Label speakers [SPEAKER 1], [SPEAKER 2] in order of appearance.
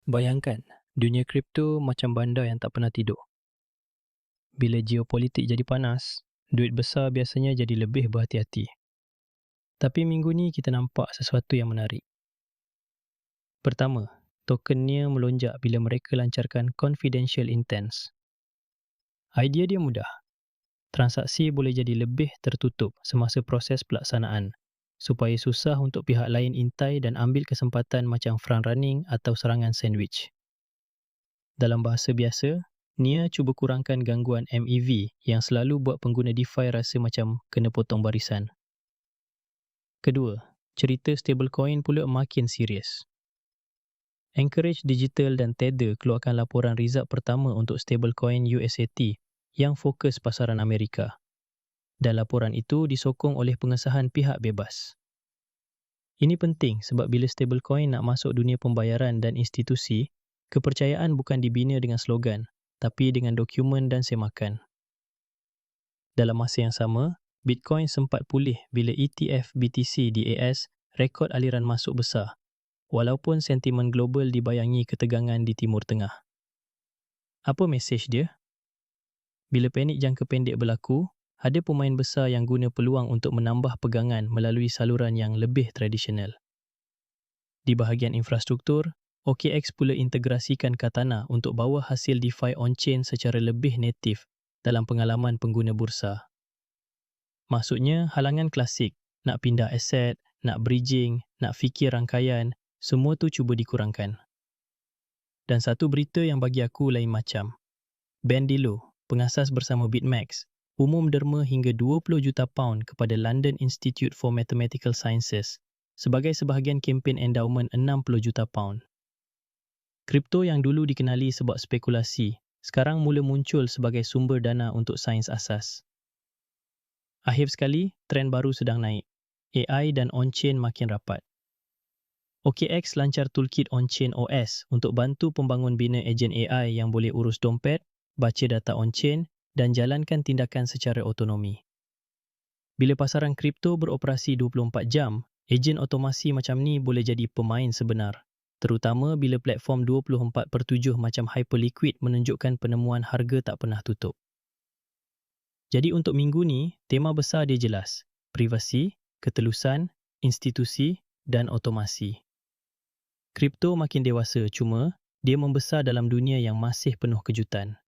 [SPEAKER 1] Bayangkan, dunia kripto macam bandar yang tak pernah tidur. Bila geopolitik jadi panas, duit besar biasanya jadi lebih berhati-hati. Tapi minggu ni kita nampak sesuatu yang menarik. Pertama, tokennya melonjak bila mereka lancarkan confidential intense. Idea dia mudah. Transaksi boleh jadi lebih tertutup semasa proses pelaksanaan, supaya susah untuk pihak lain intai dan ambil kesempatan macam front running atau serangan sandwich. Dalam bahasa biasa, Nia cuba kurangkan gangguan MEV yang selalu buat pengguna DeFi rasa macam kena potong barisan. Kedua, cerita stablecoin pula makin serius. Anchorage Digital dan Tether keluarkan laporan result pertama untuk stablecoin USAT yang fokus pasaran Amerika. Dan laporan itu disokong oleh pengesahan pihak bebas. Ini penting sebab bila stablecoin nak masuk dunia pembayaran dan institusi, kepercayaan bukan dibina dengan slogan, tapi dengan dokumen dan semakan. Dalam masa yang sama, Bitcoin sempat pulih bila ETF BTC DAS rekod aliran masuk besar, walaupun sentimen global dibayangi ketegangan di Timur Tengah. Apa mesej dia? Bila panik jangka pendek berlaku, ada pemain besar yang guna peluang untuk menambah pegangan melalui saluran yang lebih tradisional. Di bahagian infrastruktur, OKX pula integrasikan Katana untuk bawa hasil DeFi on-chain secara lebih native dalam pengalaman pengguna bursa. Maksudnya, halangan klasik, nak pindah aset, nak bridging, nak fikir rangkaian, semua tu cuba dikurangkan. Dan satu berita yang bagi aku lain macam. Ben Dillo, pengasas bersama BitMEX, umum derma hingga 20 juta pound kepada London Institute for Mathematical Sciences sebagai sebahagian kempen endowment 60 juta pound. Kripto yang dulu dikenali sebab spekulasi, sekarang mula muncul sebagai sumber dana untuk sains asas. Akhir sekali, trend baru sedang naik. AI dan on-chain makin rapat. OKX lancar toolkit on-chain OS untuk bantu pembangun bina ejen AI yang boleh urus dompet, baca data on-chain dan jalankan tindakan secara otonomi. Bila pasaran kripto beroperasi 24 jam, ejen otomasi macam ni boleh jadi pemain sebenar. Terutama bila platform 24/7 macam Hyperliquid menunjukkan penemuan harga tak pernah tutup. Jadi untuk minggu ni, tema besar dia jelas. Privasi, ketelusan, institusi dan otomasi. Kripto makin dewasa cuma dia membesar dalam dunia yang masih penuh kejutan.